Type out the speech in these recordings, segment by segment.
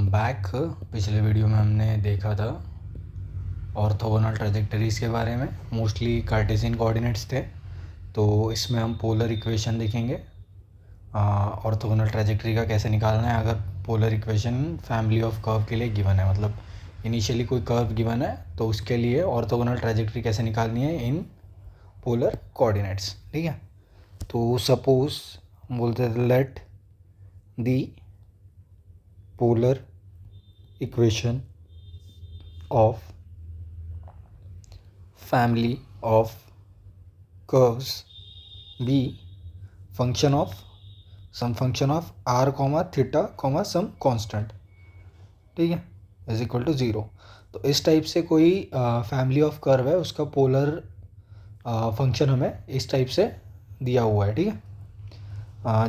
Welcome back. पिछले video में हमने देखा था ऑर्थोगोनल ट्रैजेक्टरीज़ के बारे में, मोस्टली कार्टेशियन कोऑर्डिनेट्स थे। तो इसमें हम पोलर इक्वेशन देखेंगे, ऑर्थोगोनल ट्रैजेक्टरी का कैसे निकालना है अगर polar equation family of curve के लिए गिवन है। मतलब इनिशियली कोई कर्व गिवन है तो उसके लिए ऑर्थोगोनल ट्रैजेक्टरी कैसे निकालनी है इन पोलर कोऑर्डिनेट्स। ठीक है, तो सपोज बोलते थे let the polar equation of family of curves be function of some function of r comma theta comma some constant, ठीक है, इज इक्वल टू ज़ीरो। तो इस टाइप से कोई फैमिली ऑफ कर्व है, उसका पोलर फंक्शन हमें इस टाइप से दिया हुआ है। ठीक है,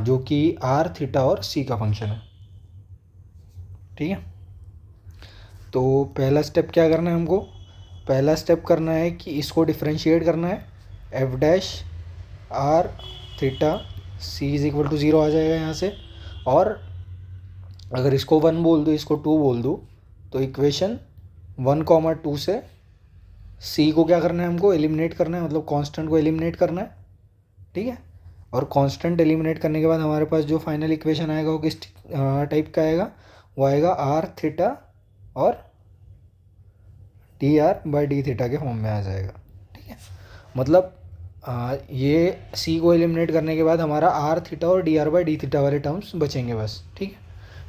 जो कि आर थीटा और सी का फंक्शन है। ठीक है, तो पहला स्टेप क्या करना है हमको, पहला स्टेप करना है कि इसको डिफरेंशिएट करना है। F dash R theta C is equal to zero आ जाएगा यहाँ से। और अगर इसको 1 बोल दूँ, इसको 2 बोल दूँ, तो इक्वेशन 1,2 से सी को क्या करना है, हमको एलिमिनेट करना है, मतलब कांस्टेंट को एलिमिनेट करना है। ठीक है, और कांस्टेंट एलिमिनेट करने के बाद हमारे पास जो फाइनल इक्वेशन आएगा वो किस टाइप का आएगा, वो आएगा आर थीटा और D R by D theta के फॉर्म में आ जाएगा। ठीक है, मतलब ये सी को एलिमिनेट करने के बाद हमारा आर थीटा और D R by D theta वाले टर्म्स बचेंगे बस। ठीक है,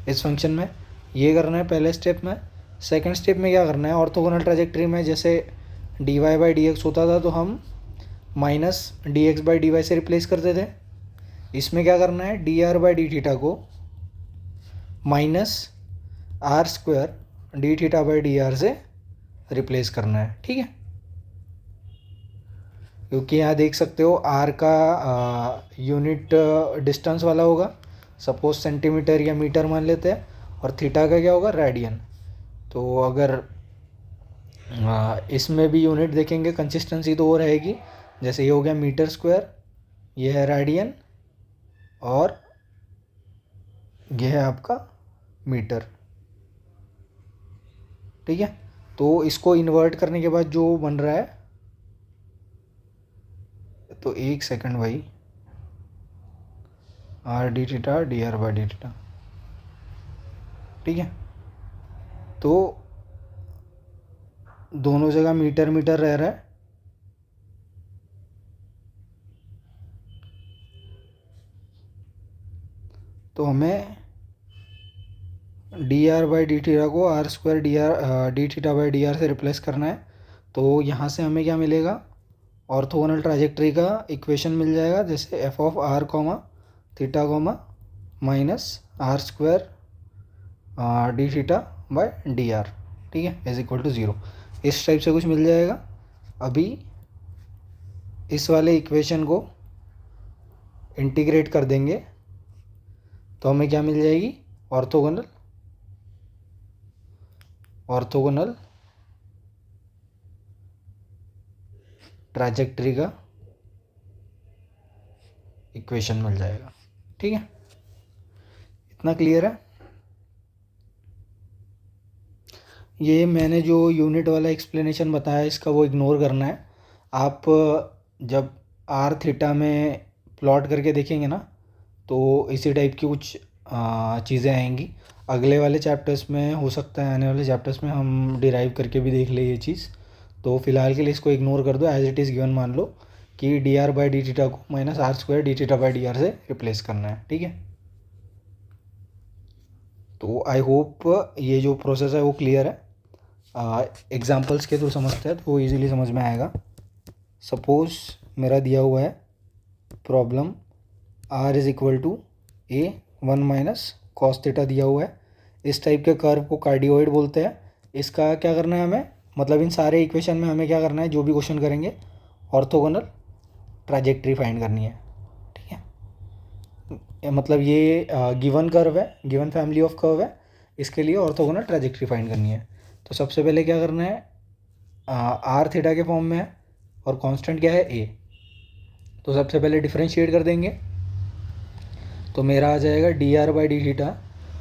इस फंक्शन में ये करना है पहले स्टेप में। सेकंड स्टेप में क्या करना है, ऑर्थोगोनल ट्रैजेक्टरी में जैसे D Y by D X होता था तो हम minus D X by D Y से रिप्लेस करते थे। इसमें क्या करना है, D R by D theta को minus are square D theta by D R से रिप्लेस करना है। ठीक है, क्योंकि यहाँ देख सकते हो आर का यूनिट डिस्टेंस वाला होगा, सपोज सेंटीमीटर या मीटर मान लेते हैं, और थीटा का क्या होगा, रेडियन। तो अगर इसमें भी यूनिट देखेंगे कंसिस्टेंसी तो वो रहेगी, जैसे ये हो गया मीटर स्क्वायर, ये है रेडियन, और ये है आपका मीटर। ठीक है, तो इसको इन्वर्ट करने के बाद जो बन रहा है, तो एक सेकंड भाई, are d theta D R by D theta. ठीक है, तो दोनों जगह मीटर मीटर रह रहा है, तो हमें D are by D theta को are square D theta by D R से रिप्लेस करना है। तो यहाँ से हमें क्या मिलेगा, ऑर्थोगोनल ट्रैजेक्टरी का इक्वेशन मिल जाएगा, जैसे F of R comma theta comma minus are square D theta by D R, ठीक है, इज इक्वल टू ज़ीरो। इस टाइप से कुछ मिल जाएगा। अभी इस वाले इक्वेशन को इंटीग्रेट कर देंगे तो हमें क्या मिल जाएगी, ऑर्थोगोनल ट्रैजेक्टरी का इक्वेशन मिल जाएगा। ठीक है, इतना क्लियर है। ये मैंने जो यूनिट वाला एक्सप्लेनेशन बताया इसका वो इग्नोर करना है। आप जब आर थीटा में प्लॉट करके देखेंगे ना, तो इसी टाइप की कुछ चीज़ें आएंगी। अगले वाले चैप्टर्स में हो सकता है, आने वाले चैप्टर्स में हम डिराइव करके भी देख ले ये चीज़। तो फिलहाल के लिए इसको इग्नोर कर दो, एज इट इज़ गिवन मान लो कि D are by D theta को minus are square D theta by D R से रिप्लेस करना है। ठीक है, तो आई होप ये जो प्रोसेस है वो क्लियर है। एग्जाम्पल्स के थ्रू समझते हैं तो वो ईजिली समझ में आएगा। सपोज मेरा दिया हुआ है problem, r is equal to a 1 minus cos theta दिया हुआ है। इस टाइप के कर्व को कार्डियोइड बोलते हैं। इसका क्या करना है हमें, मतलब इन सारे इक्वेशन में हमें क्या करना है, जो भी क्वेश्चन करेंगे ऑर्थोगोनल ट्रैजेक्टरी फाइंड करनी है। ठीक है, मतलब ये गिवन कर्व है, गिवन फैमिली ऑफ कर्व है, इसके लिए ऑर्थोगोनल ट्रैजेक्टरी फाइंड करनी है। तो सबसे पहले क्या करना है, आर थीटा के फॉर्म में है और कांस्टेंट क्या है, ए। तो सबसे पहले डिफरेंशिएट कर देंगे, तो मेरा आ जाएगा D R by D theta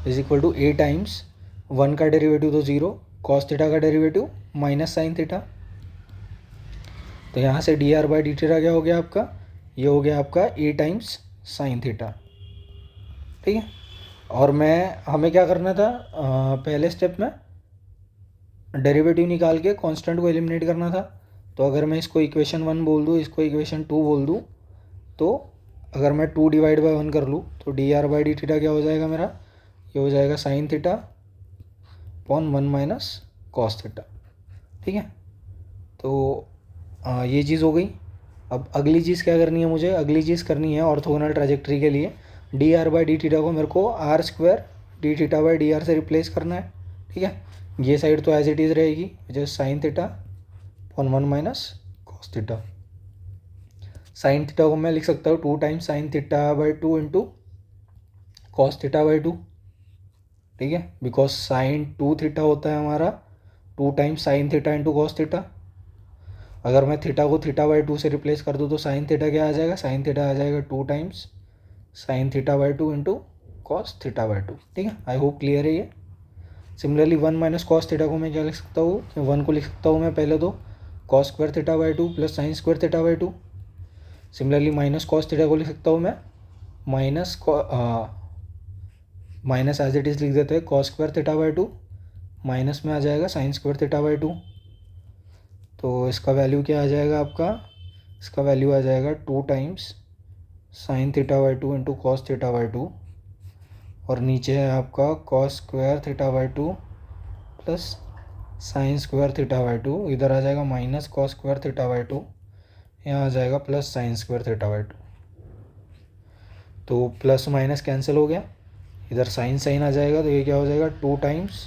is equal to a times 1 का डेरिवेटिव तो 0, कॉस थीटा का डेरिवेटिव माइनस साइन थीटा। तो यहाँ से d are by D theta क्या हो गया आपका, ये हो गया आपका ए टाइम्स साइन थीटा। ठीक है, और हमें क्या करना था, पहले स्टेप में डेरिवेटिव निकाल के कांस्टेंट को एलिमिनेट करना था। तो अगर मैं इसको इक्वेशन 1 बोल दूँ, इसको इक्वेशन 2 बोल दूँ, तो अगर मैं 2 डिवाइड बाई 1 कर लूँ तो D R by D theta क्या हो जाएगा मेरा, ये हो जाएगा sign theta upon 1 minus cos theta. ठीक है, तो ये चीज़ हो गई। अब अगली चीज़ क्या करनी है मुझे, अगली चीज़ करनी है ऑर्थोगोनल ट्रैजेक्टरी के लिए d are by D theta को मेरे को are square D theta by D R से रिप्लेस करना है। ठीक है, ये साइड तो एज इट इज़ रहेगी, जो sign theta upon 1 minus cos theta. Sign theta को मैं लिख सकता हूँ 2 times sine theta by 2 into cos theta by 2। ठीक है, बिकॉज साइन 2 थीटा होता है हमारा 2 times sine theta into cos theta. अगर मैं थीटा को थीटा बाई 2 से रिप्लेस कर दूँ तो साइन थीटा क्या आ जाएगा, साइन थीटा आ जाएगा 2 times sine theta by 2 into cos theta by 2। ठीक है, आई होप क्लियर है ये। सिमिलरली 1 माइनस कॉस थीटा को मैं क्या लिख सकता हूँ, 1 को लिख सकता हूँ मैं पहले तो cos square theta by 2 plus sine square theta by 2। Similarly minus cos theta को लिख सकता हूँ मैं माइनस एज इट इज़ लिख देते हैं cos square theta by 2, minus में आ जाएगा साइन स्क्वायर थीटा बाई 2। तो इसका वैल्यू क्या आ जाएगा आपका, इसका वैल्यू आ जाएगा 2 times sine theta by 2 into cos theta by 2, और नीचे है आपका cos square theta by 2 plus sine square theta by 2। इधर आ जाएगा minus cos square theta by 2, यहाँ आ जाएगा plus sine square theta by 2। तो प्लस माइनस कैंसिल हो गया, इधर साइन साइन आ जाएगा, तो ये क्या हो जाएगा 2 times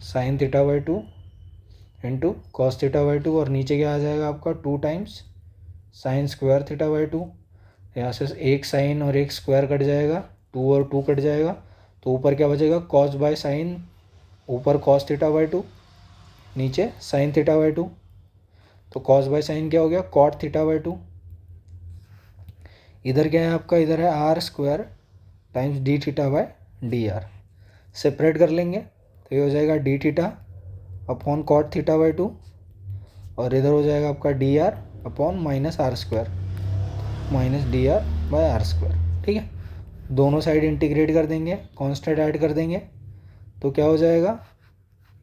sine theta by 2 into cos theta by 2, और नीचे क्या आ जाएगा आपका 2 times sign square theta by 2। यहाँ से एक साइन और एक स्क्वायर कट जाएगा, 2 और 2 कट जाएगा, तो ऊपर क्या बचेगा कॉस बाय साइन, ऊपर कॉस थीटा बाई 2, नीचे साइन थीटा बाई 2। तो कॉस बाय साइन क्या हो गया कॉट थीटा बाई 2। इधर क्या है आपका, इधर है r square times d theta by D r. Separate कर लेंगे तो ये हो जाएगा D theta upon cot theta by 2, और इधर हो जाएगा आपका D r upon minus are square, minus d are by r square. ठीक है, दोनों साइड इंटीग्रेट कर देंगे, कांस्टेंट ऐड कर देंगे, तो क्या हो जाएगा,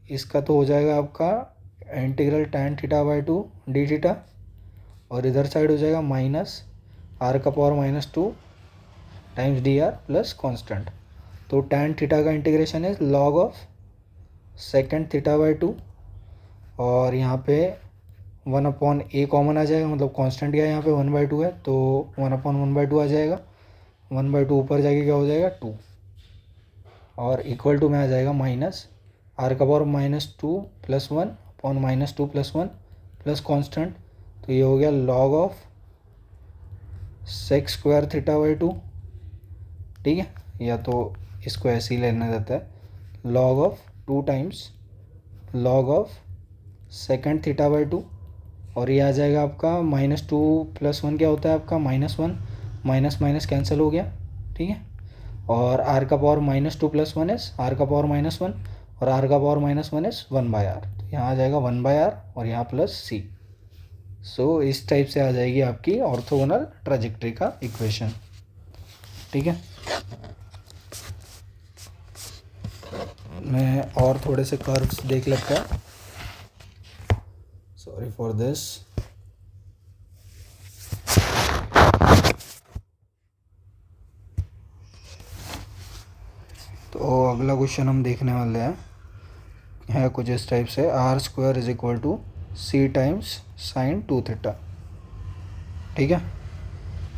इसका तो हो जाएगा आपका integral tan theta by 2 D theta, और इधर साइड हो जाएगा माइनस आर का power minus 2 times d r plus constant. तो tan थीटा का इंटीग्रेशन है log of second theta by 2, और यहाँ पे 1 अपॉन ए कॉमन आ जाएगा, मतलब कांस्टेंट क्या है यहाँ पे 1/2 है, तो 1 अपॉन 1/2 आ जाएगा, 1/2 ऊपर जाके क्या हो जाएगा 2, और इक्वल टू में आ जाएगा माइनस आर का power minus 2 plus 1 upon minus 2 plus 1 plus constant. तो ये हो गया log of sec square theta by 2। ठीक है, या तो इसको ऐसे ही लेना देता है log of 2 times log of second theta by 2, और ये आ जाएगा आपका माइनस 2 प्लस 1 क्या होता है आपका -1, माइनस माइनस कैंसिल हो गया। ठीक है, और आर का पावर -2 प्लस 1 इज आर का पावर -1, और आर का पावर -1 इज 1/r, तो यहाँ आ जाएगा 1/r और यहाँ प्लस सी। सो इस टाइप से आ जाएगी आपकी ऑर्थोगोनल ट्रैजेक्टरी का इक्वेशन। ठीक है, मैं और थोड़े से कर्व्स देख लेता है, सॉरी फॉर दिस। तो अगला क्वेश्चन हम देखने वाले हैं, है कुछ इस टाइप से, r square is equal to c times sine 2 theta. ठीक है,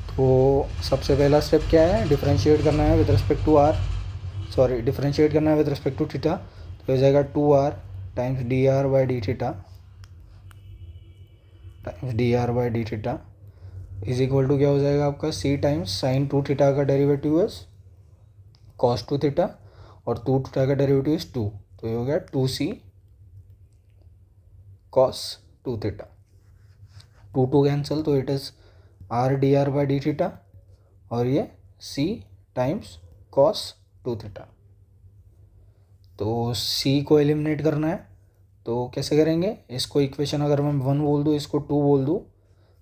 तो सबसे पहला स्टेप क्या है, डिफरेंशिएट करना है with respect to r, sorry differentiate करना है विद रिस्पेक्ट टू थीटा, तो हो जाएगा 2r times d are by D theta times d are by D theta is equal to क्या हो जाएगा आपका सी टाइम्स साइन 2 थीटा का डेरिवेटिव इज कॉस 2 थीटा, और 2 थीटा का डेरिवेटिव इज 2, तो ये हो गया 2c कॉस 2 थीटा। 2 कैंसिल, तो it is R D R by D theta, और ये c टाइम्स कॉस 2 थीटा। तो सी को एलिमिनेट करना है, तो कैसे करेंगे, इसको इक्वेशन अगर मैं 1 बोल दूँ, इसको 2 बोल दूँ,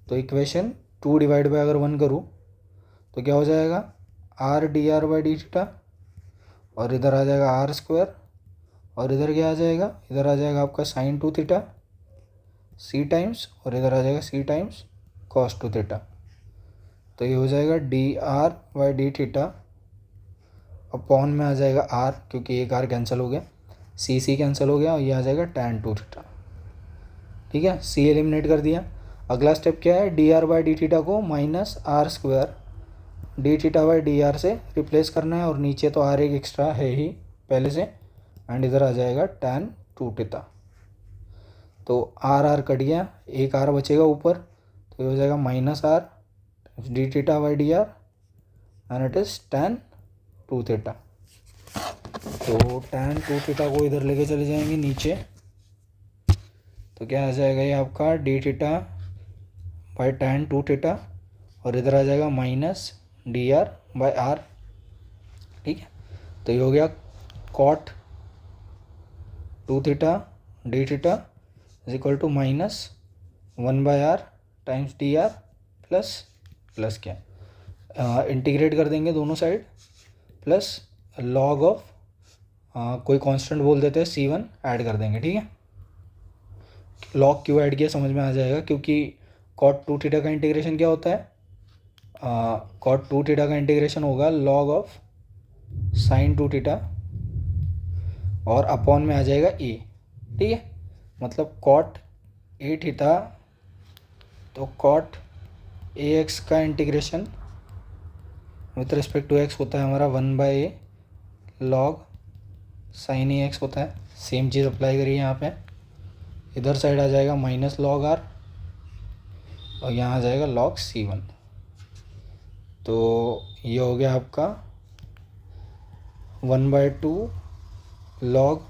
तो इक्वेशन 2 डिवाइड बाय अगर 1 करूँ तो क्या हो जाएगा, R D R by D theta, और इधर आ जाएगा आर स्क्वायर, और इधर क्या आ जाएगा, इधर आ जाएगा आपका साइन 2 थीटा सी टाइम्स, और इधर आ जाएगा सी टाइम्स कॉस 2 थीटा। तो ये हो जाएगा D R by D theta upon में आ जाएगा आर, क्योंकि एक आर कैंसिल हो गया, सी कैंसिल हो गया, और ये आ जाएगा tan 2 थीटा। ठीक है, सी एलिमिनेट कर दिया। अगला स्टेप क्या है, D R by D theta को minus are square D theta by D R से रिप्लेस करना है, और नीचे तो आर एक एक्स्ट्रा है ही पहले से, एंड इधर आ जाएगा tan 2 थीटा। तो आर आर कट गया, एक आर बचेगा ऊपर, तो ये हो जाएगा minus r d theta by D R, and it is tan 2 theta. तो tan 2 थीटा को इधर लेके चले जाएंगे नीचे, तो क्या आ जाएगा ये आपका d theta by tan 2 theta, और इधर आ जाएगा minus d are by r. ठीक है, तो ये हो गया cot 2 theta d theta is equal to minus 1 by r times d r plus क्या इंटीग्रेट कर देंगे दोनों साइड, प्लस लॉग ऑफ कोई कांस्टेंट बोल देते हैं C1 ऐड कर देंगे। ठीक है, लॉग क्यों ऐड किया समझ में आ जाएगा, क्योंकि कॉट 2 थीटा का इंटीग्रेशन क्या होता है, कॉट 2 थीटा का इंटीग्रेशन होगा लॉग ऑफ साइन 2 थीटा, और अपॉन में आ जाएगा ए। ठीक है, मतलब कॉट ए थीटा, तो कॉट ए एक्स का integration with respect to x होता है हमारा 1 by a log sine a x होता है। सेम चीज़ अप्लाई करिए यहाँ पे, इधर साइड आ जाएगा माइनस लॉग आर, और यहाँ आ जाएगा लॉग C1। तो ये हो गया आपका 1/2 लॉग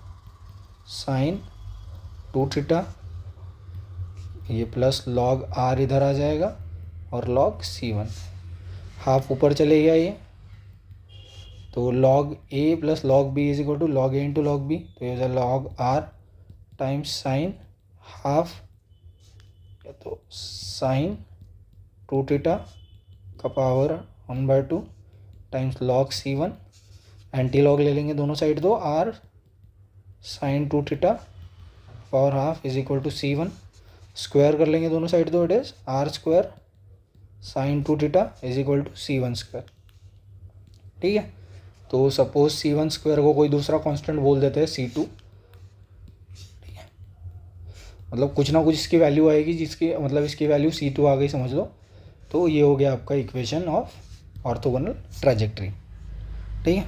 साइन 2 थीटा, ये प्लस लॉग आर इधर आ जाएगा, और लॉग C1 हाफ ऊपर चले गया ये, तो log a plus log b is equal to log a into log b, तो ये log r times sine half, तो साइन 2 थीटा का power 1/2 times log C1, anti log ले लेंगे दोनों साइड, दो r sine 2 theta power half is equal to C1, square कर लेंगे दोनों साइड, दो it is r square sine 2 theta is equal to C1 square. ठीक है, तो सपोज C1 स्क्वायर को कोई दूसरा कांस्टेंट बोल देते हैं C2। ठीक है, मतलब कुछ ना कुछ इसकी वैल्यू आएगी, जिसकी मतलब इसकी वैल्यू C2 आ गई समझ लो। तो ये हो गया आपका इक्वेशन ऑफ ऑर्थोगोनल ट्रैजेक्टरी। ठीक है,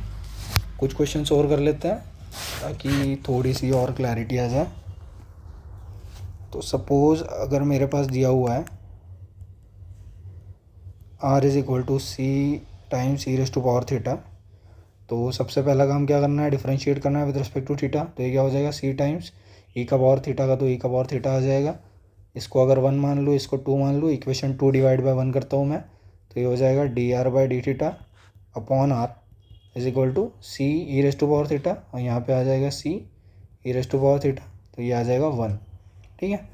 कुछ क्वेश्चंस और कर लेते हैं ताकि थोड़ी सी और क्लैरिटी आ जाए। तो सपोज अगर मेरे पास दिया हुआ है r is equal to c times e raise to power theta, तो सबसे पहला काम क्या करना है, डिफरेंशिएट करना है विद रिस्पेक्ट टू थीटा। तो ये क्या हो जाएगा, सी टाइम्स ई का पावर थीटा का, तो ई का पावर थीटा आ जाएगा। इसको अगर 1 मान लूँ, इसको 2 मान लूँ, इक्वेशन 2 डिवाइड बाय 1 करता हूँ मैं, तो ये हो जाएगा D R by D theta upon are is equal to c e raise to power theta, और यहाँ पे आ जाएगा c e raise to power theta, तो ये आ जाएगा 1। ठीक है,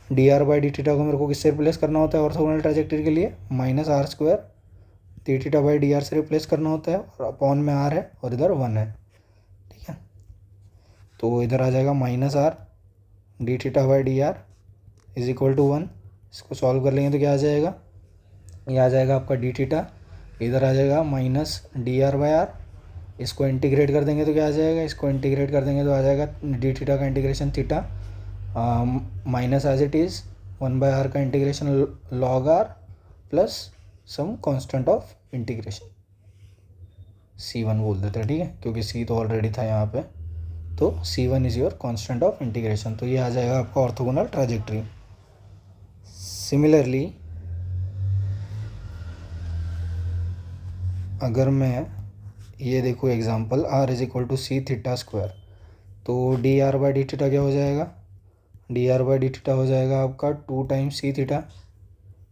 D R by D theta को मेरे को किससे रिप्लेस करना होता है ऑर्थोगोनल ट्रैजेक्टरी के लिए, minus are square D theta by D R से रिप्लेस करना होता है, और अपॉन में आर है और इधर 1 है। ठीक है, तो इधर आ जाएगा minus r d theta by D r is equal to 1। इसको सॉल्व कर लेंगे तो क्या आ जाएगा, ये आ जाएगा आपका डी थीटा, इधर आ जाएगा minus d are by r, इसको इंटीग्रेट कर देंगे तो क्या आ जाएगा, इसको इंटीग्रेट कर देंगे तो आ जाएगा डी थीटा का integration theta minus as it is 1 by are का integration log R plus some constant of integration C1 बोल देते हैं। ठीक है, क्योंकि C तो ऑलरेडी था यहाँ पे, तो C1 is your constant of integration. तो ये आ जाएगा आपका ऑर्थोगोनल ट्रैजेक्टरी। सिमिलरली अगर मैं ये देखूँ example r is equal to C theta square, तो D R by D theta क्या हो जाएगा, D R by D theta हो जाएगा आपका 2 टाइम्स सी थीटा।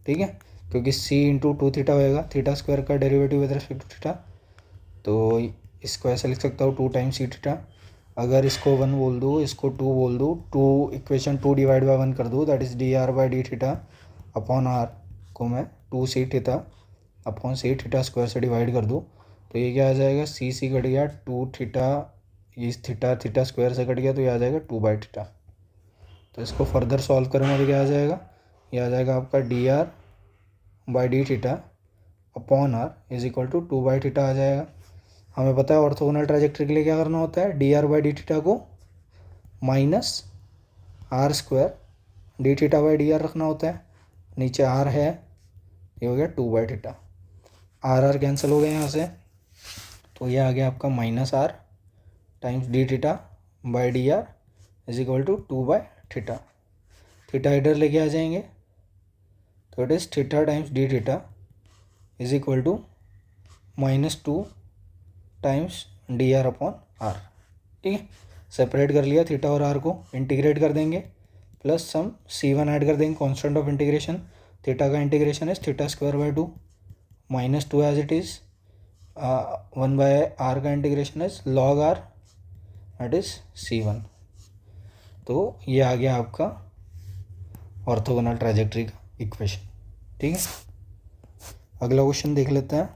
ठीक है, क्योंकि c इंटू 2 थीटा होएगा, थीटा स्क्वायर का derivative with respect to theta, तो इसको ऐसे लिख सकता हूँ 2 टाइम्स सी थीटा अगर इसको 1 बोल दूँ, इसको 2 बोल दूँ, 2 इक्वेशन 2 डिवाइड बाय 1 कर दूँ, that is d are by D theta upon r को मैं 2 c theta upon c theta square से डिवाइड कर दूँ, तो ये क्या आ जाएगा, सी कट गया, 2 थीटा, इस थीटा स्क्वायर से कट गया, तो ये आ जाएगा 2 बाई थीटा। तो इसको फर्दर सॉल्व करेंगे तो क्या आ जाएगा, ये आ जाएगा आपका D R by D theta upon are is equal to 2 by theta आ जाएगा। हमें पता है ऑर्थोगोनल ट्राजेक्टरी के लिए क्या करना होता है, D R by D theta को minus are square D theta by D R रखना होता है, नीचे आर है, ये हो गया 2 बाई थीटा, आर कैंसिल हो गया यहाँ से, तो ये आ गया आपका minus r times d theta by D r is equal to 2 by theta. Theta इधर लेके आ जाएंगे, तो it is theta times d theta is equal to -2 times d r upon r. ठीक है, सेपरेट कर लिया थीटा और आर को, इंटीग्रेट कर देंगे, प्लस सम C1 ऐड कर देंगे, कांस्टेंट ऑफ इंटीग्रेशन, थीटा का integration is theta square by 2 -2 as it is, 1 by R का integration is log R that is C1। तो ये आ गया आपका ऑर्थोगोनल ट्राजेक्टरी का इक्वेशन। ठीक है, अगला क्वेश्चन देख लेते हैं।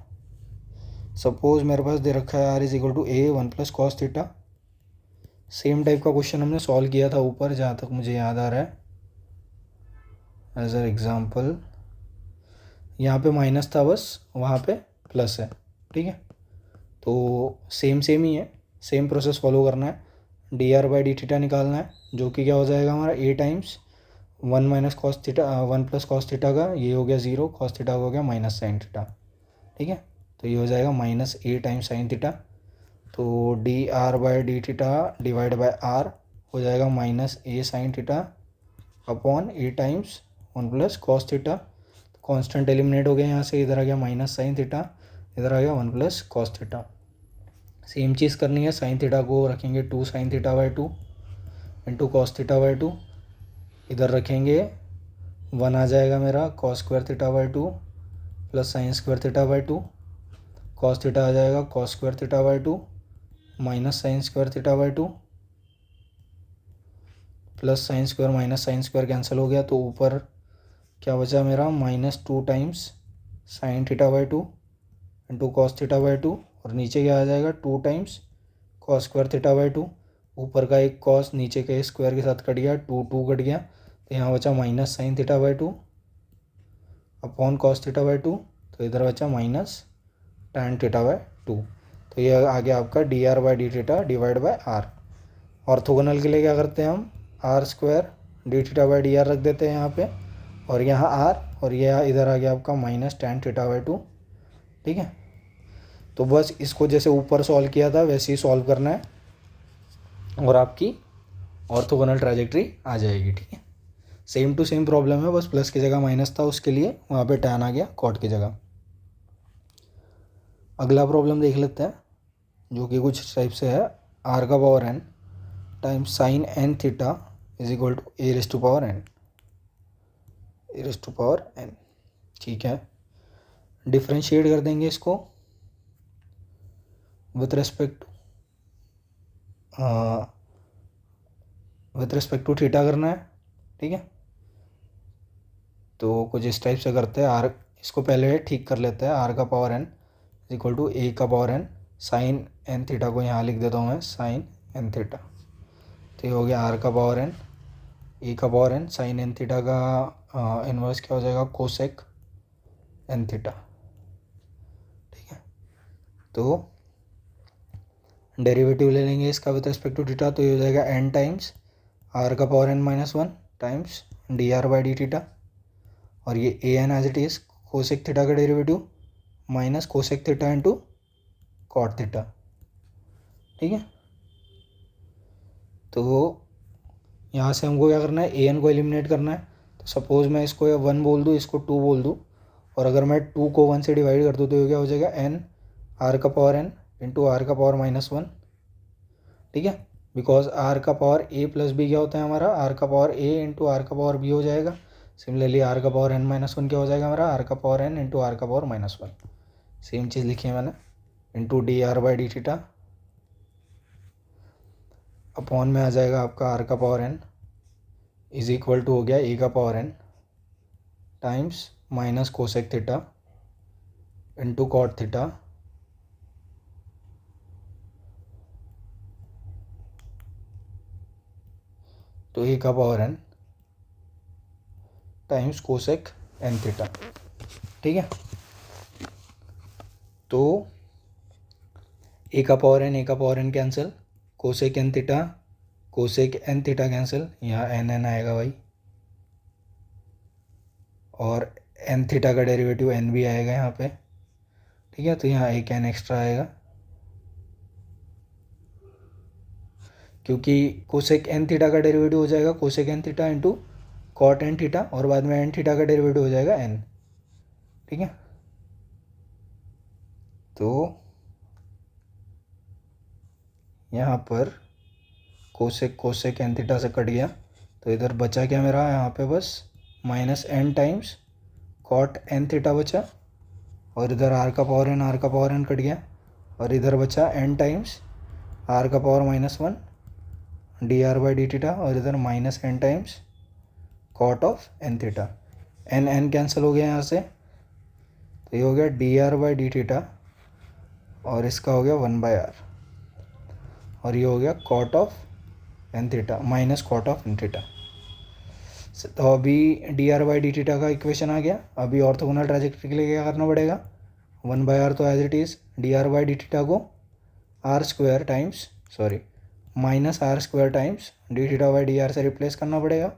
सपोज मेरे पास दे रखा है r is equal to a 1 plus cos theta. Same type का क्वेश्चन हमने सॉल्व किया था ऊपर, जहाँ तक मुझे याद आ रहा है, एज अ एग्जाम्पल। यहाँ पे माइनस था बस, वहाँ पे प्लस है। ठीक है, तो सेम ही है, सेम प्रोसेस फॉलो करना है, D R by D theta निकालना है, जो कि क्या हो जाएगा हमारा A times 1 minus cos theta 1 plus cos theta का, ये हो गया 0, कॉस थीटा हो गया माइनस साइन थीटा। ठीक है, तो ये हो जाएगा minus A times sine theta, तो D R by D theta divide by R हो जाएगा minus A sine theta upon A times 1 plus cos theta. Constant eliminate हो गया यहाँ से, इधर आ गया माइनस साइन थीटा, इधर आ गया 1 प्लस कॉस थीटा। सेम चीज़ करनी है, साइन थीटा को रखेंगे 2 sine theta by 2 into cos theta by 2, इधर रखेंगे 1 आ जाएगा मेरा cos square theta by 2 plus sine square theta by 2, cos theta आ जाएगा cos square theta by 2 minus sine square theta by 2 plus sine square minus sine square cancel हो गया, तो ऊपर क्या बचा मेरा -2 times sine theta by 2 into cos theta by 2, और नीचे क्या आ जाएगा 2 times cos square theta by 2, ऊपर का एक कॉस नीचे के स्क्वायर के साथ कट गया, 2 कट गया, तो यहाँ बचा minus sine theta by 2 upon cos theta by 2, तो इधर बचा माइनस टैन थीटा बाई 2। तो ये आ गया आपका D R by D theta divide by r. Orthogonal के लिए क्या करते हैं हम, r square D theta by D r रख देते हैं यहाँ पे, और यहाँ आर, और ये इधर आ गया आपका माइनस टैन थीटा बाई 2। ठीक है, तो बस इसको जैसे ऊपर सॉल्व किया था वैसे ही सॉल्व करना है और आपकी ऑर्थोगोनल ट्राजेक्टरी आ जाएगी। ठीक है, सेम टू सेम प्रॉब्लम है, बस प्लस की जगह माइनस था, उसके लिए वहाँ पे टैन आ गया कॉट की जगह। अगला प्रॉब्लम देख लेते हैं, जो कि कुछ टाइप से है, आर का power n times sine n theta is equal to a raise to power n, a raise to power n. ठीक है, डिफ्रेंशिएट कर देंगे इसको विथ रिस्पेक्ट टू थीटा करना है। ठीक है, तो कुछ इस टाइप से करते हैं, आर इसको पहले ठीक कर लेते हैं, आर का power n is equal to a का power n sine n theta को यहाँ लिख देता हूँ मैं साइन एन थीटा, तो ये हो गया आर का पावर एन ए का power n sine n theta का इन्वर्स क्या हो जाएगा कोसेक एन थीटा। ठीक है, तो डेरिवेटिव ले लेंगे इसका विद रिस्पेक्ट टू थीटा, तो ये हो जाएगा एन टाइम्स आर का power n -1 times d are by D theta, और ये a n as it is cosec theta का derivative minus cosec theta into cot theta. ठीक है, तो यहाँ से हमको क्या करना है, ए एन को एलिमिनेट करना है। तो सपोज़ मैं इसको 1 बोल दूँ, इसको 2 बोल दूँ, और अगर मैं 2 को 1 से डिवाइड कर दूँ तो ये क्या हो जाएगा एन आर का पावर एन इंटू आर का पावर -1। ठीक है, बिकॉज आर का पावर ए प्लस बी क्या होता है हमारा, आर का पावर ए इंटू आर का पावर बी हो जाएगा। सिमिलरली आर का पावर n -1 क्या हो जाएगा हमारा, आर का पावर n इंटू आर का पावर -1। सेम चीज़ लिखी है मैंने, into D R by D theta upon में आ जाएगा आपका आर का power n is equal to हो गया ए का power n times minus cosec theta into cot theta तो ए का power n times cosec n theta. ठीक है, तो ए का power n cancel, cosec n theta cancel, यहाँ एन एन आएगा भाई, और एन थीटा का डेरिवेटिव एन भी आएगा यहाँ पे। ठीक है, तो यहाँ एक एन एक्स्ट्रा आएगा क्योंकि कोसेक एन थीटा का डेरिवेटिव हो जाएगा cosec n theta into cot n theta, और बाद में एन थीटा का डेरिवेटिव हो जाएगा एन। ठीक है, तो यहाँ पर कोसेक एन थीटा से कट गया, तो इधर बचा क्या मेरा यहाँ पे बस minus n times cot n theta बचा, और इधर आर का पावर एन कट गया, और इधर बचा एन टाइम्स आर का power -1 d are by D theta, और इधर minus n times cot of n theta. N n cancel हो गया यहाँ से, तो ये हो गया d are by D theta, और इसका हो गया 1/r, और ये हो गया cot of n theta minus cot of n theta. तो अभी d are by D theta का इक्वेशन आ गया। अभी ऑर्थोगोनल ट्रैजेक्टरी के लिए क्या करना पड़ेगा, 1/r तो as it is, d are by D theta को minus are square times d theta by D R से रिप्लेस करना पड़ेगा,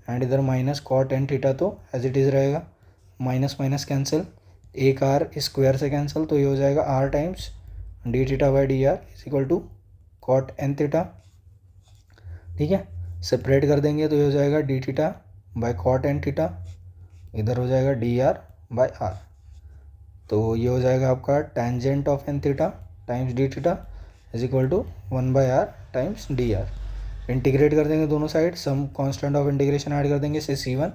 एंड इधर माइनस कॉट एन थीटा तो एज इट इज़ रहेगा, माइनस माइनस कैंसिल, एक आर स्क्वायर से cancel, तो ये हो जाएगा r times d theta by D r is equal to cot n theta. ठीक है, सेपरेट कर देंगे तो ये हो जाएगा D theta by cot n theta, इधर हो जाएगा डी आर बाई आर, तो ये हो जाएगा आपका tangent of n theta times d theta is equal to 1/r times d r. Integrate कर देंगे दोनों side, some constant of integration add कर देंगे से c1,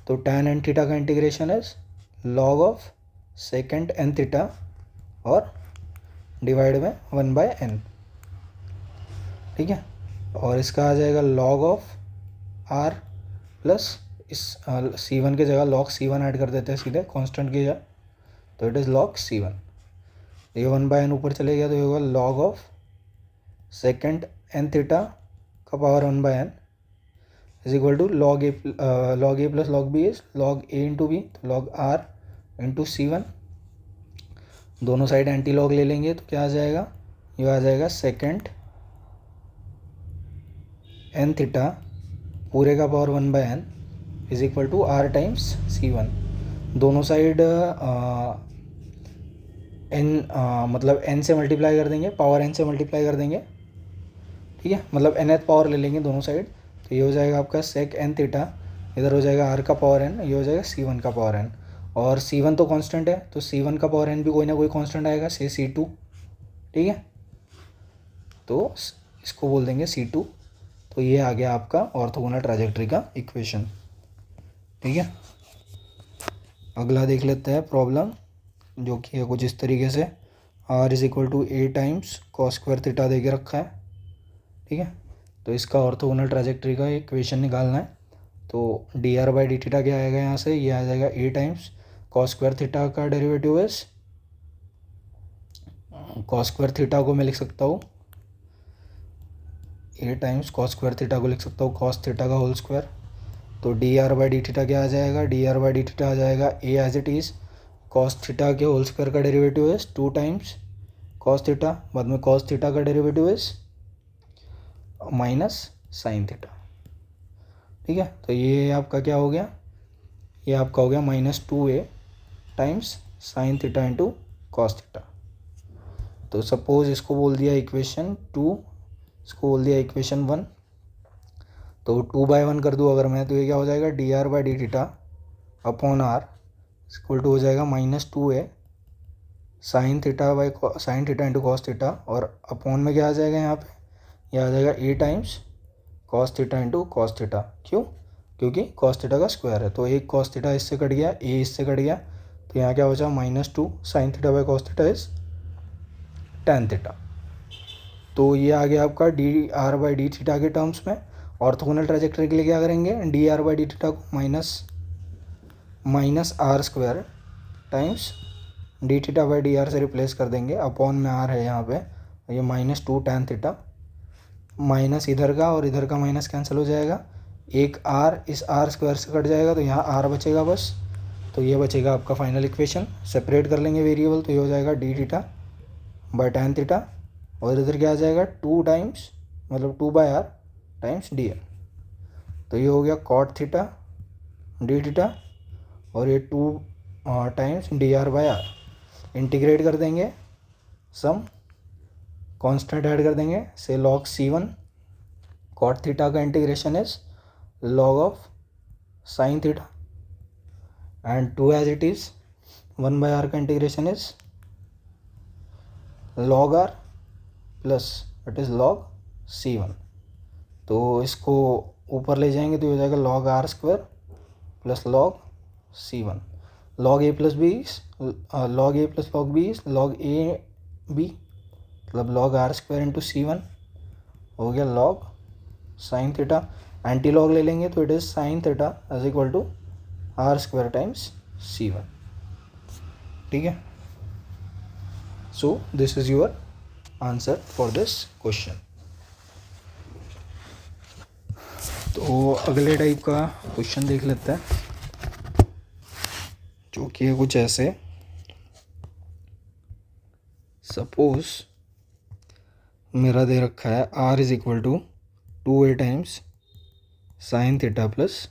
तो tan एन थीटा का integration is log of second n theta और divide में 1/n। ठीक है, और इसका आ जाएगा log ऑफ r प्लस इस c1 के जगह log c1 ऐड कर देते हैं सीधे कांस्टेंट की जगह, तो इट इज़ log c1। ये 1/n ऊपर चले गया, तो ये होगा log of second n theta का power 1/n is equal to log a plus log b is log a into b, तो log r इंटू c1, दोनों साइड एंटी लॉग ले लेंगे तो क्या आ जाएगा, ये आ जाएगा सेकेंड एन थीटा पूरे का power 1/n is equal to r times c1। दोनों साइड मतलब n से मल्टीप्लाई कर देंगे, पावर n से मल्टीप्लाई कर देंगे। ठीक है, मतलब nth पावर ले लेंगे दोनों साइड, तो ये हो जाएगा आपका सेक एन थीटा, इधर हो जाएगा r का पावर n, ये हो जाएगा c1 का पावर n, और c1 तो कांस्टेंट है, तो c1 का पावर n भी कोई ना कोई कांस्टेंट आएगा, से c2। ठीक है, तो इसको बोल देंगे c2। तो ये आ गया आपका ऑर्थोगोनल ट्रैजेक्टरी का इक्वेशन। ठीक है, अगला देख लेते हैं प्रॉब्लम, जो कि है कुछ इस तरीके से, r is equal to a times cos square theta दे के रखा है। ठीक है, तो इसका ऑर्थोगोनल ट्रैजेक्टरी का इक्वेशन निकालना है, तो D R by D theta क्या आएगा यहाँ से, ये आ जाएगा a times cos square theta का derivative is, cos square theta को मैं लिख सकता हूँ a times cos square theta को लिख सकता हूँ कॉस थीटा का होल स्क्वायर, तो D R by D theta क्या आ जाएगा, D R by D theta आ जाएगा a as it is cos theta के होल स्क्वायर का derivative is 2 times cos theta, बाद में कॉस थीटा का derivative is minus sine theta. ठीक है, तो ये आपका क्या हो गया, ये आपका हो गया -2a times sine theta into cos theta. तो सपोज इसको बोल दिया इक्वेशन 2, इसको बोल दिया इक्वेशन 1, तो 2/1 कर दूँ अगर मैं, तो ये क्या हो जाएगा, D R by D theta upon r equal to हो जाएगा -2a sine theta into cos theta, और अपॉन में क्या आ जाएगा यहाँ पे, यह आ जाएगा a times cos theta into cos theta. क्यों, क्योंकि कॉस थीटा का स्क्वायर है, तो एक कॉस थीटा इससे कट गया, a इससे कट गया, तो यहाँ क्या हो जाएगा -2 sine theta by cos theta is tan theta. तो ये आ गया आपका D R by D theta के टर्म्स में। ऑर्थोगोनल ट्रैजेक्टरी के लिए क्या करेंगे, D R by D theta को minus are square times d theta by D R से रिप्लेस कर देंगे। अपॉन में आर है यहाँ पे, ये -2 tan थीटा, माइनस इधर का और इधर का माइनस कैंसिल हो जाएगा, एक आर इस आर स्क्वायर से कट जाएगा तो यहाँ आर बचेगा बस। तो ये बचेगा आपका फाइनल इक्वेशन। सेपरेट कर लेंगे वेरिएबल तो ये हो जाएगा D theta by tan theta, और इधर क्या आ जाएगा 2 टाइम्स मतलब 2 by r times d r. तो ये हो गया कॉट थीटा डी थीटा, और ये 2 times d are by r. Integrate कर देंगे, सम कांस्टेंट ऐड कर देंगे, से log c1 कॉट थीटा का integration is log of sine theta, and 2 as it is 1 by are का integration is log r plus it is log c1। तो इसको ऊपर ले जाएंगे तो ये हो जाएगा log r square plus log c1। log a plus b log a plus log b log a b, मतलब log r square into c1 हो गया log sine theta. Anti log ले लेंगे तो it is sine theta as equal to r square times c1। ठीक है, so this is your answer for this question. तो अगले टाइप का क्वेश्चन देख लेते हैं, जो कि है कुछ ऐसे। सपोज मेरा दे रखा है r is equal to 2a times sine theta plus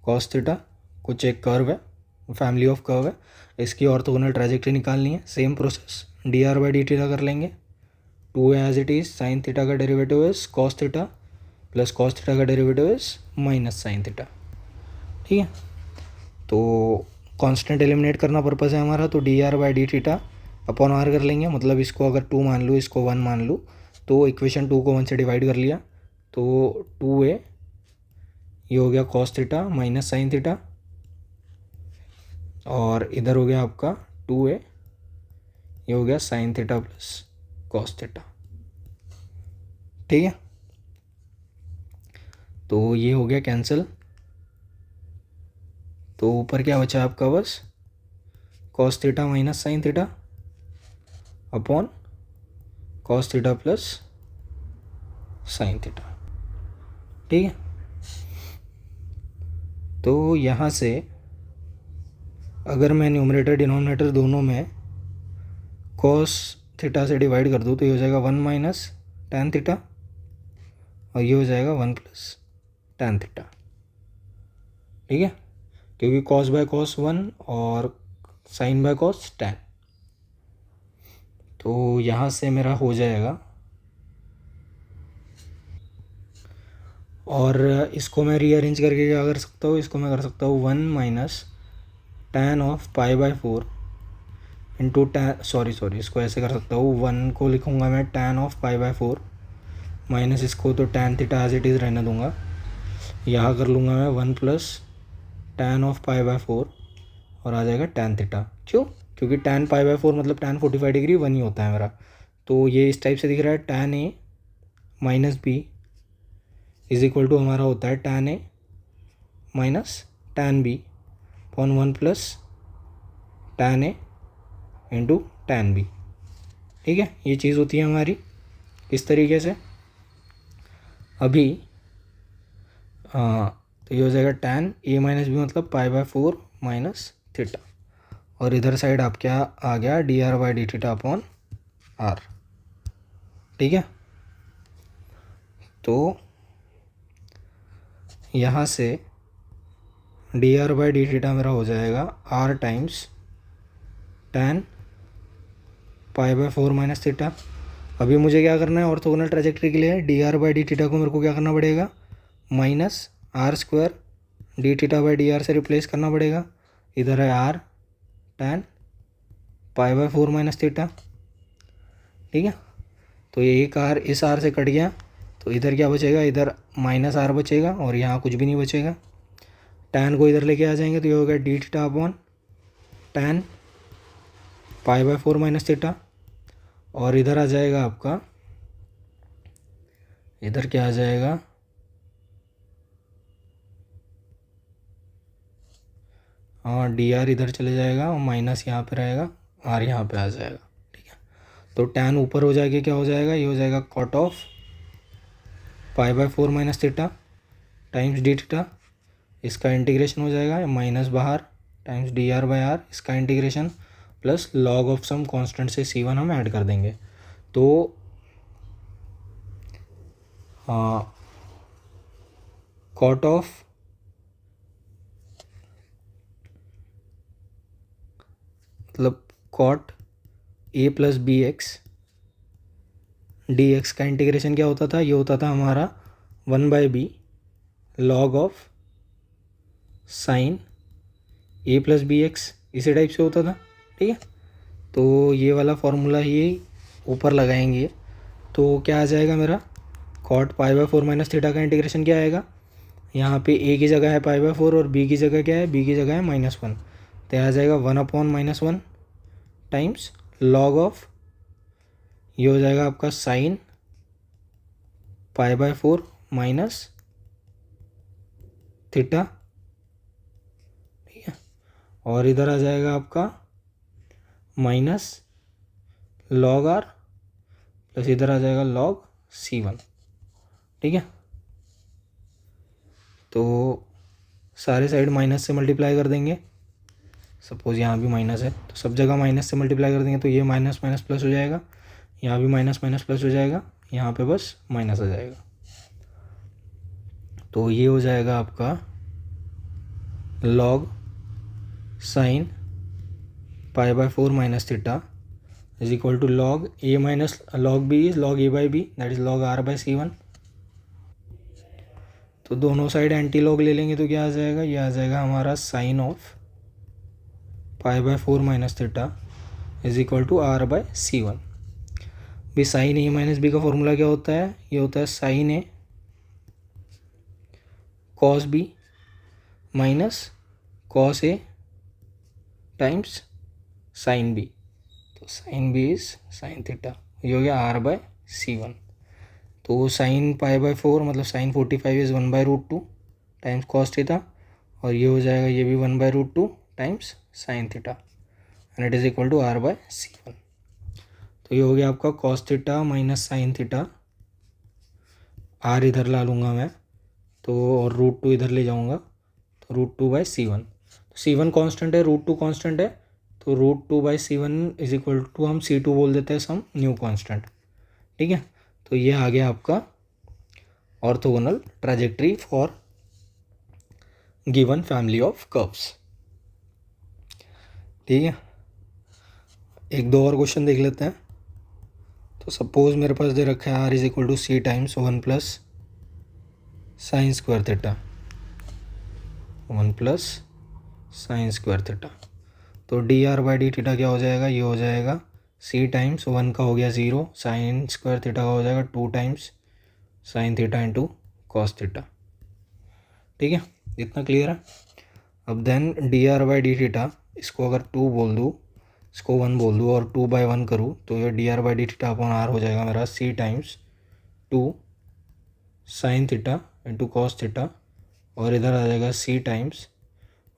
cos theta. कुछ एक कर्व है, फैमिली ऑफ कर्व है, इसकी ऑर्थोगोनल ट्रैजेक्टरी निकालनी है। Same process d are by D theta कर लेंगे। 2a as it is, sine theta का derivative is cos theta plus cos theta का derivative is minus sine theta. ठीक है, तो कांस्टेंट एलिमिनेट करना पर्पज़ है हमारा, तो D R by D theta upon r कर लेंगे। मतलब इसको अगर 2 मान लूँ, इसको 1 मान लूँ, तो इक्वेशन 2 को 1 से डिवाइड कर लिया तो 2a ये हो गया cos theta minus sine theta, और इधर हो गया आपका 2a ये हो गया sign theta plus cos theta. ठीक है, तो ये हो गया कैंसिल। तो ऊपर क्या बचा आपका, बस cos theta minus sine theta upon cos theta plus sign theta. ठीक है, तो यहाँ से अगर मैं न्यूमरेटर डिनोमिनेटर दोनों में कॉस थीटा से डिवाइड कर दूँ तो ये हो जाएगा 1 माइनस टैन थीटा, और ये हो जाएगा 1 प्लस टैन थीटा। ठीक है, क्योंकि कॉस बाय कॉस 1 और साइन बाय कॉस टैन। तो यहाँ से मेरा हो जाएगा, और इसको मैं रीअरेंज करके क्या कर सकता हूँ, इसको मैं कर सकता हूँ 1 minus tan of pi by 4 into tan, sorry इसको ऐसे कर सकता हूँ, 1 को लिखूँगा मैं tan of pi by 4 minus इसको तो tan theta as it is रहने दूँगा। यहाँ कर लूँगा मैं 1 plus tan of pi by 4 और आ जाएगा टैन थीटा। क्यों, क्योंकि टैन पाई बाय 4 मतलब टैन 45 डिग्री 1 ही होता है मेरा। तो ये इस टाइप से दिख रहा है, tan a minus b is equal to हमारा होता है tan a minus tan b upon 1 plus tan a into tan b. ठीक है, ये चीज़ होती है हमारी इस तरीके से। अभी तो ये हो जाएगा टैन ए माइनस बी मतलब पाई बाय 4 माइनस थीटा, और इधर साइड आप क्या आ गया d are by D theta upon r. ठीक है, तो यहाँ से d are by D theta मेरा हो जाएगा r times tan pi by 4 minus theta. अभी मुझे क्या करना है, ऑर्थोगोनल ट्रैजेक्टरी के लिए d are by D theta को मेरे को क्या करना पड़ेगा, minus are square D theta by D R से रिप्लेस करना पड़ेगा। इधर है r tan pi by 4 minus theta. ठीक है, तो ये एक आर इस आर से कट गया, तो इधर क्या बचेगा, इधर माइनस आर बचेगा और यहाँ कुछ भी नहीं बचेगा। टैन को इधर लेके आ जाएंगे तो ये होगा D theta upon tan pi by 4 minus theta, और इधर आ जाएगा आपका इधर क्या आ जाएगा, हाँ डी आर इधर चले जाएगा और माइनस यहाँ पे रहेगा, आर यहाँ पे आ जाएगा। ठीक है, तो टैन ऊपर हो जाएगा, क्या हो जाएगा, ये हो जाएगा cot of pi by 4 minus theta times d theta, इसका इंटीग्रेशन हो जाएगा माइनस बाहर times d are by r, इसका integration plus log of some constant से C1 हम ऐड कर देंगे। तो कॉट ऑफ मतलब cot a plus b x d x का इंटीग्रेशन क्या होता था, ये होता था हमारा 1/b log of sine a plus b x, इसी टाइप से होता था। ठीक है, तो ये वाला फॉर्मूला ही ऊपर लगाएंगे तो क्या आ जाएगा मेरा, cot pi by 4 minus theta का इंटीग्रेशन क्या आएगा, यहाँ पे ए की जगह है पाई बाय 4 और बी की जगह क्या है, बी की जगह है -1, तो आ जाएगा 1/-1 टाइम्स लॉग ऑफ, ये हो जाएगा आपका sign pi by 4 minus theta. ठीक है, और इधर आ जाएगा आपका माइनस लॉग आर प्लस इधर आ जाएगा लॉग C1। ठीक है, तो सारे साइड माइनस से मल्टीप्लाई कर देंगे, सपोज़ यहाँ भी माइनस है तो सब जगह माइनस से मल्टीप्लाई कर देंगे, तो ये माइनस माइनस प्लस हो जाएगा, यहाँ भी माइनस माइनस प्लस हो जाएगा, यहाँ पे बस माइनस आ जाएगा। तो ये हो जाएगा आपका log sine pi by 4 minus theta is equal to log a minus log b is log a by b, that is log r by C1। तो दोनों साइड एंटी लॉग ले लेंगे तो क्या आ जाएगा, ये आ जाएगा हमारा sine of pi by 4 minus theta is equal to r by C1। भी साइन ए माइनस बी का फॉर्मूला क्या होता है, ये होता है sine a cos b minus cos a times sine b, तो sine b is sine theta, ये हो गया आर बाय C1। तो साइन पाई बाय 4 मतलब sine 45 is 1/√2 times cos theta, और ये हो जाएगा ये भी 1/√2 times sine theta, and it is equal to r by C1। तो ये हो गया आपका cos theta minus sine theta, r इधर ला लूँगा मैं तो, और √2 इधर ले जाऊँगा तो √2/C1। तो C1 कांस्टेंट है, √2 कांस्टेंट है, तो √2/C1 इज इक्वल टू हम C2 बोल देते हैं सम न्यू कांस्टेंट। ठीक है, तो ये आ गया आपका orthogonal trajectory for given family of curves. ठीक है, एक दो और क्वेश्चन देख लेते हैं। तो सपोज मेरे पास दे रखा है r is equal to C times 1 plus sine square theta, 1 plus sine square theta, तो D R by D theta क्या हो जाएगा, ये हो जाएगा C टाइम्स 1 का हो गया 0, साइन स्क्वायर थीटा का हो जाएगा 2 times sine theta into cos theta. ठीक है, इतना क्लियर है। अब then d are by D theta, इसको अगर 2 बोल दूँ, इसको 1 बोल दूँ और 2/1 करूँ तो ये d are by D theta upon r हो जाएगा मेरा C times 2 sine theta into cos theta, और इधर आ जाएगा C times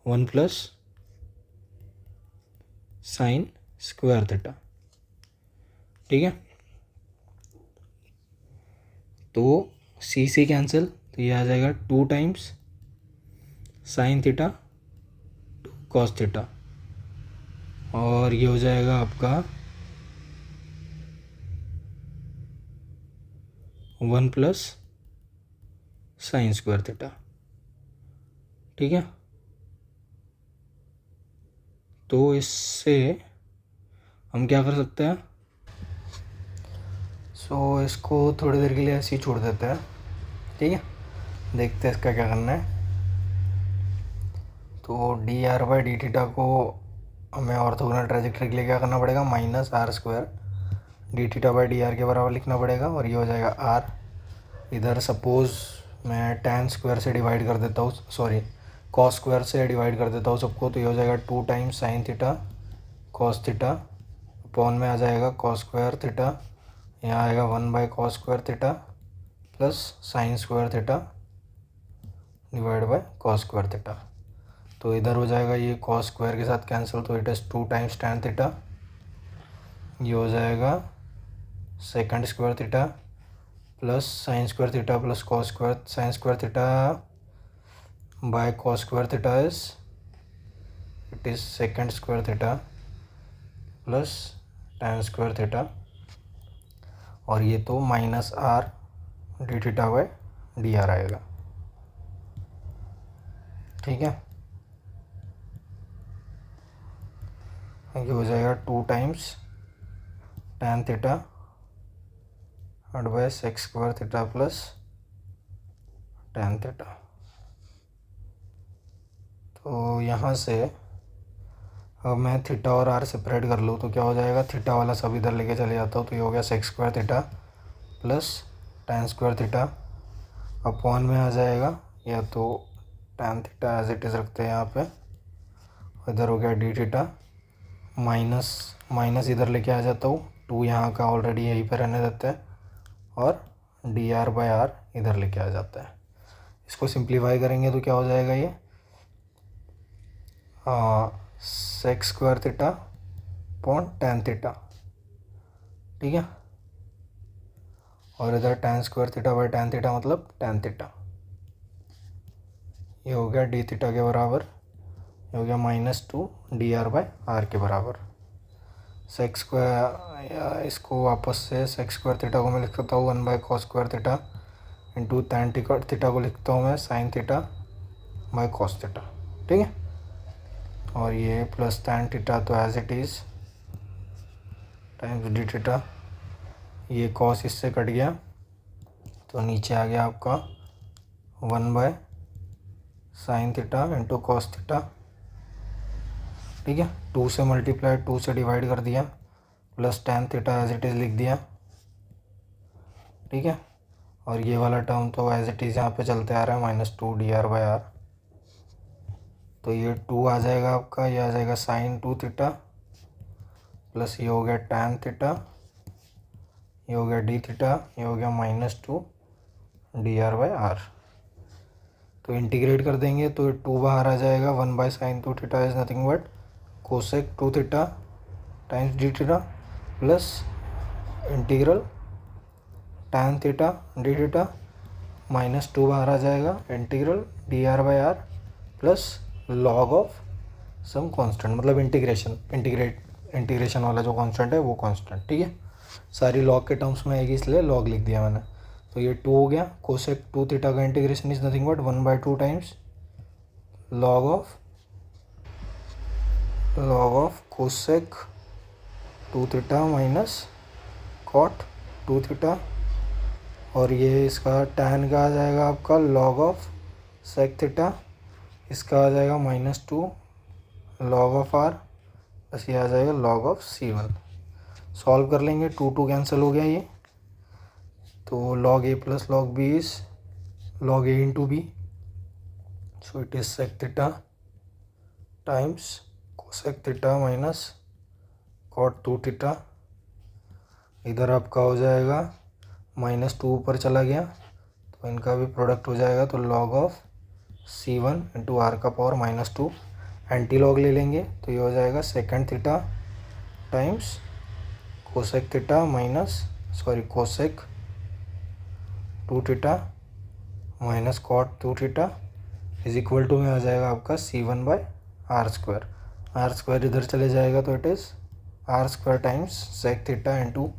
1 plus sine square theta. ठीक है, तो C कैंसिल, तो ये आ जाएगा 2 times sine theta cos theta, और ये हो जाएगा आपका 1 प्लस साइन स्क्वायर थीटा। ठीक है, तो इससे हम क्या कर सकते हैं, सो इसको थोड़ी देर के लिए ऐसे ही छोड़ देते हैं। ठीक है, देखते हैं इसका क्या करना है। तो D R by D theta को हमें ऑर्थोगोनल ट्रैजेक्टरी के लिए क्या करना पड़ेगा, minus are square D theta by D r के बराबर लिखना पड़ेगा, और ये हो जाएगा आर। इधर सपोज़ मैं टैन स्क्वायर से डिवाइड कर देता हूँ, सॉरी कॉस स्क्वायर से डिवाइड कर देता हूँ सबको, तो ये हो जाएगा 2 times sine theta cos theta, upon में आ जाएगा कॉस स्क्वायर थीटा, यहाँ आएगा 1/cos square theta plus sine square theta divide by cos square theta. तो इधर हो जाएगा ये कॉस स्क्वायर के साथ कैंसिल, तो it is 2 times tan theta. ये हो जाएगा second square theta plus sine square theta plus cos square sine square theta by cos square theta it is second square theta plus tan square theta, और ये तो minus r d theta by D R आएगा। ठीक है, ये हो जाएगा 2 times tan theta divide by sex square theta plus tan theta. तो यहाँ से अब मैं थीटा और आर सेपरेट कर लूँ तो क्या हो जाएगा, थीटा वाला सब इधर लेके चले जाता हूँ, तो ये हो गया sec square theta plus tan square theta upon में आ जाएगा, या तो tan theta as it is रखते हैं यहाँ पे, इधर हो गया डी थीटा माइनस माइनस इधर लेके आ जाता हूँ, 2 यहाँ का ऑलरेडी यहीं पर रहने देते हैं, और डी आर बाई आर इधर लेके आ जाता है। इसको सिंप्लीफाई करेंगे तो क्या हो जाएगा, ये sex square theta upon tan theta. ठीक है, और इधर tan square theta by tan theta मतलब tan थीटा। ये हो गया डी थीटा के बराबर, ये हो गया -2 डी आर बाई आर के बराबर। सेक्स स्क्वायर, इसको वापस से सेक्स स्क्वायर थीटा को मैं लिख सकता हूँ 1 by cos square theta into tan theta को लिखता हूँ मैं sine theta by cos theta. ठीक है, और ये प्लस tan थीटा तो as it is times d theta, ये कॉस इससे कट गया तो नीचे आ गया आपका 1 by sine theta into cos theta. ठीक है, 2 से मल्टीप्लाई 2 से डिवाइड कर दिया plus tan theta as it is लिख दिया। ठीक है, और ये वाला टर्म तो एज इट इज़ यहाँ पे चलते आ रहा है -2 डी आर बाई आर। तो ये 2 आ जाएगा आपका, ये आ जाएगा साइन 2 थीटा प्लस ये हो गया tan थीटा, ये हो गया डी थीटा, ये हो गया -2 डी आर बाई आर। तो इंटीग्रेट कर देंगे तो 2 बाहर आ जाएगा, 1 by sine 2 theta is nothing but cosec 2 theta times d theta plus integral tan theta d theta -2 बाहर आ जाएगा, integral d are by r plus log of some constant, मतलब इंटीग्रेशन वाला जो कांस्टेंट है वो कांस्टेंट। ठीक है, सारी लॉग के टर्म्स में आएगी इसलिए लॉग लिख दिया मैंने। तो ये 2 हो गया, कोसेक 2 थीटा का integration is nothing but 1 by 2 times log of cosec 2 theta minus cot 2 theta, और ये इसका tan का आ जाएगा आपका लॉग ऑफ सेक थीटा, इसका आ जाएगा -2 लॉग ऑफ आर, बस ये आ जाएगा लॉग ऑफ C1। सॉल्व कर लेंगे, 2 कैंसिल हो गया ये, तो log a plus log b is log a into b, so it is sec theta times cosec theta minus cot 2 theta. इधर आपका हो जाएगा -2 ऊपर चला गया तो इनका भी प्रोडक्ट हो जाएगा, तो log of C1 into r का पावर -2, एंटी लॉग ले लेंगे तो ये हो जाएगा second theta times cosec theta cosec 2 theta minus cot 2 theta is equal to में आ जाएगा आपका C1 बाय आर स्क्वायर इधर चले जाएगा तो it is r square times sec theta into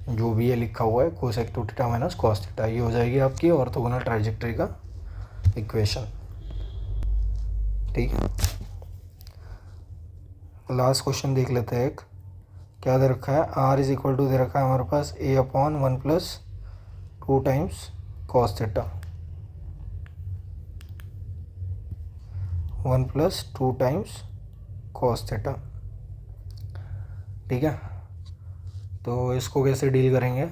जो भी ये लिखा हुआ है cosec 2 theta minus cos theta. ये हो जाएगी आपकी ऑर्थोगोनल ट्राइजेक्टरी का इक्वेशन। ठीक है, लास्ट क्वेश्चन देख लेते हैं। एक क्या दे रखा है, आर इज इक्वल टू दे रखा है हमारे पास a upon 1 plus 2 times cos theta, 1 plus 2 times cos theta. ठीक है, तो इसको कैसे डील करेंगे,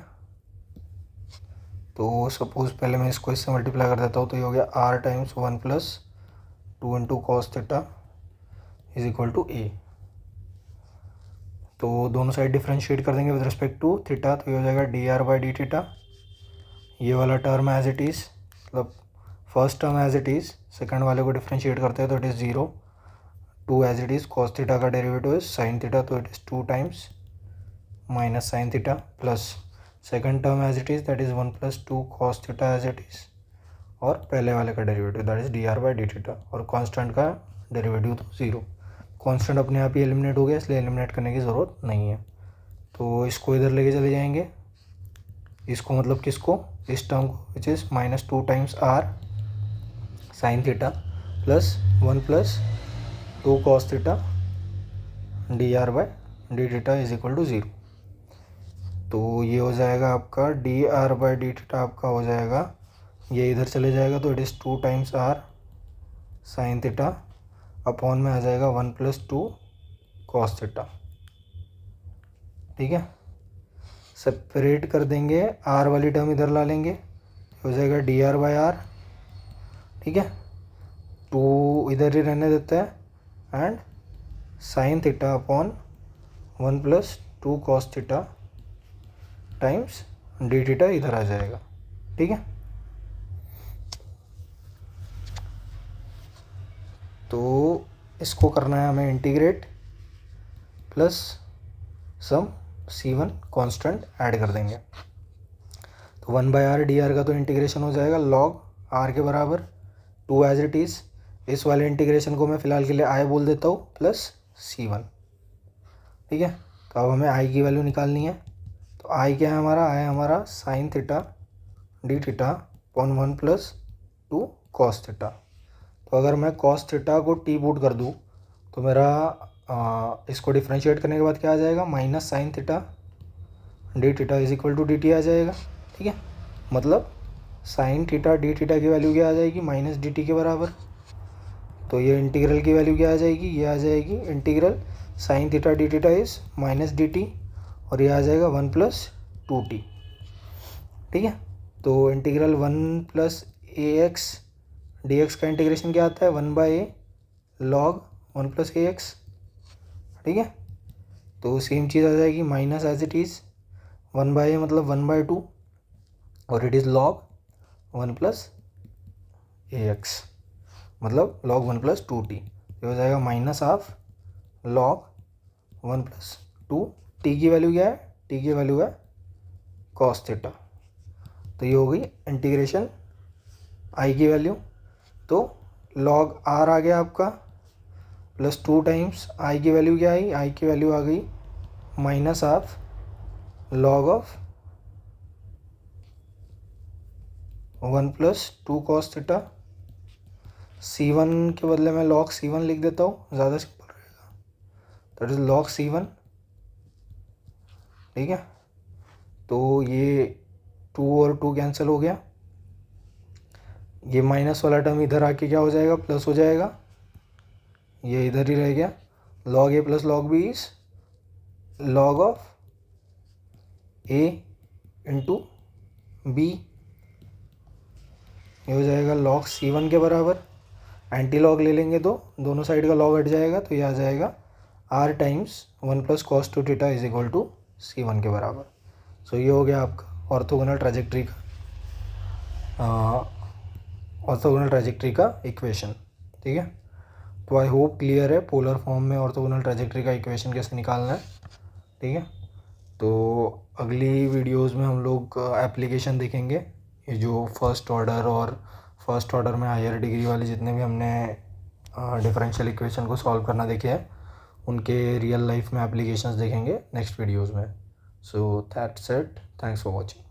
तो सपोज पहले मैं इसको इससे मल्टीप्लाई कर देता हूँ, तो ये हो गया r times 1 plus 2 into cos theta is equal to a। तो दोनों साइड डिफ्रेंशिएट कर देंगे विद रिस्पेक्ट टू थीटा, तो ये हो जाएगा D R by D theta, ये वाला टर्म एज इट इज़, मतलब first term as it is, second वाले को डिफ्रेंशिएट करते हैं तो it is 0, 2 as it is, cos theta का डेरिवेटिव इज साइन थीटा तो it is 2 times minus sine theta, plus second term as it is that is 1 + 2 cos theta as it is, और पहले वाले का derivative that is dr/d theta, और constant का derivative तो 0। Constant अपने आप ही एलिमिनेट हो गया, इसलिए एलिमिनेट करने की ज़रूरत नहीं है। तो इसको इधर लेके चले जाएंगे, इसको मतलब किसको, इस टर्म को, which is -2 times r sine theta plus 1 + 2 cos theta dr/d theta is equal to 0। तो ये हो जाएगा आपका dr/d थीटा आपका हो जाएगा, ये इधर चले जाएगा तो it is 2 times r sine theta upon में आ जाएगा 1 + 2 कॉस थीटा। ठीक है, सेपरेट कर देंगे, r वाली टर्म इधर ला लेंगे, हो जाएगा dr/r। ठीक है, 2 इधर ही रहने देते हैं and sign theta upon 1 + 2 cos theta times d theta इधर आ जाएगा। ठीक है, तो इसको करना है हमें इंटीग्रेट, प्लस सम c1 कांस्टेंट ऐड कर देंगे, तो 1/r dr का तो इंटीग्रेशन हो जाएगा लॉग r के बराबर 2 एज इट इज़, इस वाले इंटीग्रेशन को मैं फ़िलहाल के लिए i बोल देता हूँ, प्लस c1। ठीक है, तो अब हमें i की वैल्यू निकालनी है, तो i क्या है हमारा, i हमारा sign theta d theta upon 1 + 2 cos theta. तो अगर मैं कॉस थीटा को t पुट कर दूँ तो मेरा इसको डिफ्रेंशिएट करने के बाद क्या आ जाएगा, minus sine theta d theta is equal to d t आ जाएगा। ठीक है, मतलब साइन थीटा डी थीटा की वैल्यू क्या आ जाएगी, माइनस डी टी के बराबर। तो ये इंटीग्रल की वैल्यू क्या आ जाएगी, ये आ जाएगी integral sign theta d theta is minus D T, और ये आ जाएगा 1 + 2t। ठीक है, तो इंटीग्रल 1 + ax dx का इंटीग्रेशन क्या आता है, 1/a log 1 + ax। ठीक है, तो सेम चीज़ आ जाएगी, minus as it is 1/a मतलब 1/2, और इट इज़ log 1 + ax मतलब log 1 + 2t। ये हो जाएगा माइनस ऑफ log 1 + 2, t की वैल्यू क्या है, t की वैल्यू है cos थीटा। तो ये हो गई इंटीग्रेशन i की वैल्यू, तो log r आ गया आपका, प्लस 2 टाइम्स i की वैल्यू क्या आई, i की वैल्यू आ गई minus of log of 1 + 2 cos theta. c1 के बदले में log c1 लिख देता हूँ, ज़्यादा सिंपल रहेगा, दैट इज log c1। ठीक है, तो ये 2 और 2 कैंसिल हो गया, ये माइनस वाला टर्म इधर आके क्या हो जाएगा, प्लस हो जाएगा, ये इधर ही रह गया, log a + log b is log of a into b, ये हो जाएगा log c1 के बराबर। एंटी लॉग ले लेंगे तो दोनों साइड का लॉग हट जाएगा, तो ये आ जाएगा r times 1 + cos 2 theta is equal to c1 के बराबर। सो ये हो गया आपका ऑर्थोगोनल ट्रैजेक्टरी का इक्वेशन। ठीक है, तो आई होप क्लियर है पोलर फॉर्म में ऑर्थोगोनल ट्रैजेक्टरी का इक्वेशन कैसे निकालना है। ठीक है, तो अगली वीडियोस में हम लोग एप्लीकेशन देखेंगे, ये जो फर्स्ट ऑर्डर में हायर डिग्री वाले जितने भी हमने डिफरेंशियल इक्वेशन को सॉल्व करना देखे हैं, उनके रियल लाइफ में एप्लीकेशंस देखेंगे नेक्स्ट वीडियोस में। So that's it, thanks for watching.